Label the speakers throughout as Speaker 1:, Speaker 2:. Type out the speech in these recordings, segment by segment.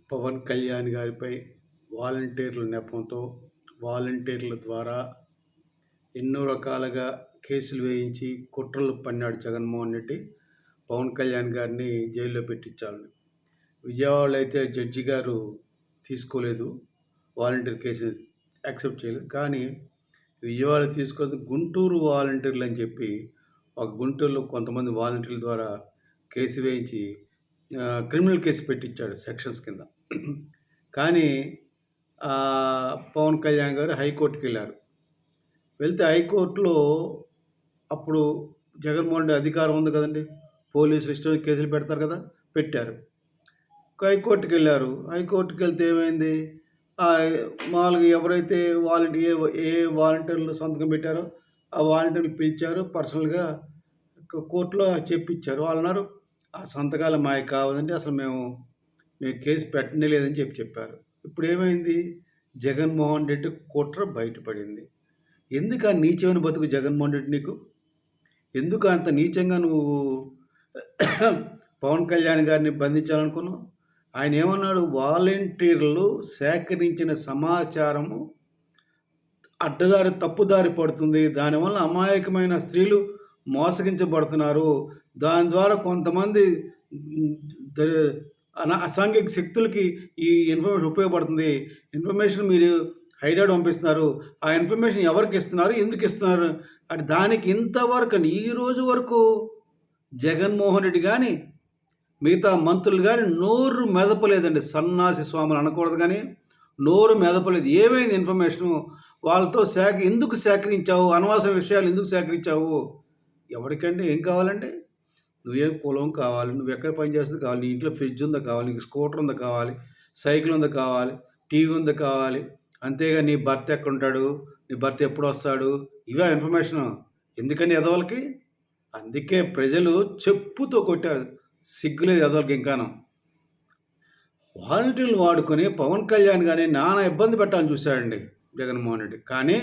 Speaker 1: పవన్ కళ్యాణ్ గారిపై వాలంటీర్ల నెపంతో, వాలంటీర్ల ద్వారా ఎన్నో రకాలుగా కేసులు వేయించి కుట్రలు పన్నాడు జగన్మోహన్ రెడ్డి. పవన్ కళ్యాణ్ గారిని జైల్లో పెట్టించాలని. విజయవాడలో అయితే జడ్జి గారు తీసుకోలేదు. వాలంటీర్ కేసు యాక్సెప్ట్ చేయలేదు. కానీ విజయవాడ తీసుకోలేదు. గుంటూరు వాలంటీర్లు అని చెప్పి ఒక గుంటూరులో కొంతమంది వాలంటీర్ల ద్వారా కేసు వేయించి క్రిమినల్ కేసు పెట్టించాడు సెక్షన్స్ కింద. కానీ పవన్ కళ్యాణ్ గారు హైకోర్టుకి వెళ్ళారు. వెళ్తే హైకోర్టులో అప్పుడు జగన్మోహన్ రెడ్డి అధికారం ఉంది కదండి, పోలీసులు ఇష్టం కేసులు పెడతారు కదా, పెట్టారు. హైకోర్టుకి వెళ్ళారు. హైకోర్టుకి వెళ్తే ఏమైంది, మామూలుగా ఎవరైతే ఏ వాలంటీర్లు సంతకం పెట్టారో ఆ వాలంటీర్లు పిలిచారు, పర్సనల్గా కోర్టులో చెప్పించారు. వాళ్ళు అన్నారు, ఆ సంతకాలు మాకు కావదండి, అసలు మేము కేసు పెట్టనే లేదని చెప్పారు. ఇప్పుడు ఏమైంది, జగన్మోహన్ రెడ్డి కుట్ర బయటపడింది. ఎందుకు ఆ నీచమైన బతుకు జగన్మోహన్ రెడ్డి నీకు? ఎందుకు అంత నీచంగా నువ్వు పవన్ కళ్యాణ్ గారిని బంధించాలనుకున్నావు? ఆయన ఏమన్నాడు, వాలంటీర్లు సేకరించిన సమాచారము తప్పుదారి పడుతుంది, దానివల్ల అమాయకమైన స్త్రీలు మోసగించబడుతున్నారు, దాని ద్వారా కొంతమంది అసాంఘిక శక్తులకి ఈ ఇన్ఫర్మేషన్ ఉపయోగపడుతుంది, ఇన్ఫర్మేషన్ మీరు హైదరాబాద్ పంపిస్తున్నారు, ఆ ఇన్ఫర్మేషన్ ఎవరికి ఇస్తున్నారు, ఎందుకు ఇస్తున్నారు అంటే దానికి ఇంతవరకు ఈ రోజు వరకు జగన్మోహన్ రెడ్డి కానీ మిగతా మంత్రులు కానీ నోరు మెదపలేదండి. సన్నాసి స్వాములు అనకూడదు కానీ నోరు మెదపలేదు. ఏమైంది ఇన్ఫర్మేషను, వాళ్ళతో ఎందుకు సేకరించావు, అనవసర విషయాలు ఎందుకు సేకరించావు? ఎవరికంటే ఏం కావాలండి, నువ్వేం కులం కావాలి, నువ్వు ఎక్కడ పని చేస్తుంది కావాలి, నీ ఇంట్లో ఫ్రిడ్జ్ ఉందా కావాలి, నీకు స్కూటర్ ఉందా కావాలి, సైకిల్ ఉందా కావాలి, టీవీ ఉందా కావాలి, అంతేగా నీ భర్త ఎక్కడుంటాడు, నీ భర్త ఎప్పుడు వస్తాడు, ఇవే ఇన్ఫర్మేషన్. ఎందుకని ఎదవలకి? అందుకే ప్రజలు చెప్పుతో కొట్టారు, సిగ్గులేదు ఎదవలకి. ఇంకాను వాలంటీర్లు వాడుకొని పవన్ కళ్యాణ్ కానీ నానా ఇబ్బంది పెట్టాలని చూశాడండి జగన్మోహన్ రెడ్డి. కానీ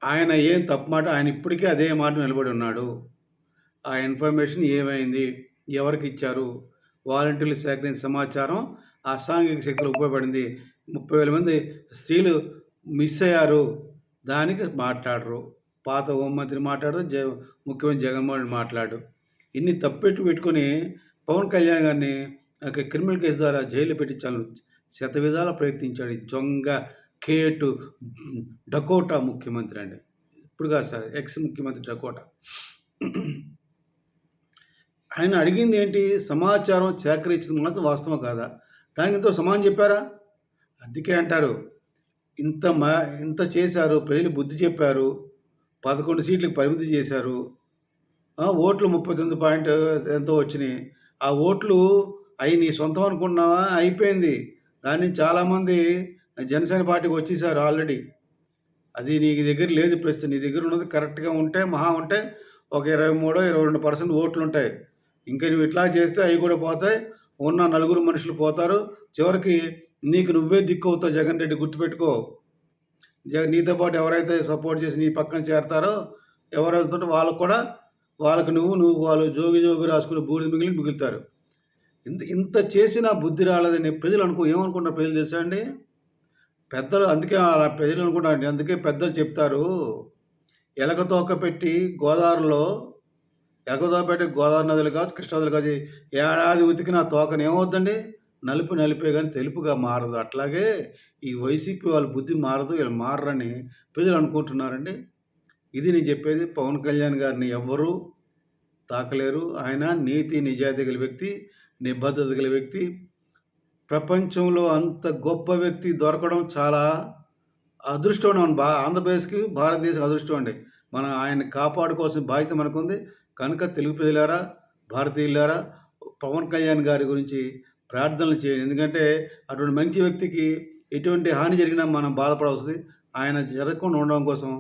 Speaker 1: ఆయన ఏం తప్పు మాట, ఆయన ఇప్పటికీ అదే మాట నిలబడి ఉన్నాడు. ఆ ఇన్ఫర్మేషన్ ఏమైంది, ఎవరికి ఇచ్చారు, వాలంటీర్లు సేకరించిన సమాచారం అసాంఘిక శక్తులు ఉపయోగపడింది, 30,000 మంది స్త్రీలు మిస్ అయ్యారు, దానికి మాట్లాడరు. పాత హోంమంత్రి మాట్లాడరు, ముఖ్యమంత్రి జగన్మోహన్ రెడ్డి మాట్లాడు. ఇన్ని పెట్టుకొని పవన్ కళ్యాణ్ గారిని క్రిమినల్ కేసు ద్వారా జైలు పెట్టించాలని శతవిధాలా ప్రయత్నించాడు. దొంగ కేటు డకోటా ముఖ్యమంత్రి అండి, ఇప్పుడు కాదు సార్, ఎక్స్ ముఖ్యమంత్రి డకోటా. ఆయన అడిగింది ఏంటి, సమాచారం సేకరించింది మాత్రం వాస్తవం కాదా, దానికి ఇంత సమాధానం చెప్పారా? అందుకే అంటారు, ఇంత చేశారు, ప్రజలు బుద్ధి చెప్పారు, 11 సీట్లకు పరిమితి చేశారు, ఓట్లు 39 ఎంతో వచ్చినాయి. ఆ ఓట్లు అవి నీ సొంతం అనుకున్నావా? అయిపోయింది. దాని నుంచి చాలామంది జనసేన పార్టీకి వచ్చేసారు ఆల్రెడీ. అది నీ దగ్గర లేదు ప్రస్తుతం. నీ దగ్గర ఉన్నది కరెక్ట్గా ఉంటే మహా ఉంటే ఒక 23-22% ఓట్లు ఉంటాయి. ఇంకా నువ్వు ఇట్లా చేస్తే అవి కూడా పోతాయి, ఉన్న 4 మనుషులు పోతారు, చివరికి నీకు నువ్వే దిక్కు అవుతావు. జగన్ రెడ్డి గుర్తుపెట్టుకో. నీతో పాటు ఎవరైతే సపోర్ట్ చేసి నీ పక్కన చేరతారో ఎవరైతే వాళ్ళకి నువ్వు వాళ్ళు జోగి రాసుకుని బూడిద మిగులుతారు. ఇంత చేసినా బుద్ధి రాలేదని ప్రజలు ఏమనుకుంటారు ప్రజలు తెలుసా అండి, పెద్దలు. అందుకే ప్రజలు అనుకుంటారండి, అందుకే పెద్దలు చెప్తారు, ఎలకతోక పెట్టి గోదావరి నదులు కావచ్చు, కృష్ణానదులు కావచ్చు, ఏడాది ఉతికిన తోకను ఏమవుద్దండి, నలిపే కానీ తెలుపుగా మారదు. అట్లాగే ఈ వైసీపీ వాళ్ళ బుద్ధి మారదు, వీళ్ళు మారని ప్రజలు అనుకుంటున్నారండి. ఇది నేను చెప్పేది. పవన్ కళ్యాణ్ గారిని ఎవ్వరూ తాకలేరు. ఆయన నీతి నిజాయితీ గల వ్యక్తి, నిబద్ధత గల వ్యక్తి. ప్రపంచంలో అంత గొప్ప వ్యక్తి దొరకడం చాలా అదృష్టం. ఆంధ్రప్రదేశ్కి భారతదేశం అదృష్టం అండి. మనం ఆయన్ని కాపాడుకోవాల్సిన బాధ్యత మనకుంది. కనుక తెలుగు ప్రజలారా, భారతీయులారా, పవన్ కళ్యాణ్ గారి గురించి ప్రార్థనలు చేయండి. ఎందుకంటే అటువంటి మంచి వ్యక్తికి ఎటువంటి హాని జరిగినా మనం బాధపడవలసింది. ఆయన జరగకుండా ఉండడం కోసం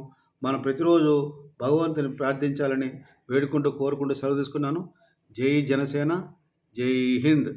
Speaker 1: మనం ప్రతిరోజు భగవంతుని ప్రార్థించాలని కోరుకుంటూ సెలవు తీసుకున్నాను. జై జనసేన, జై హింద్.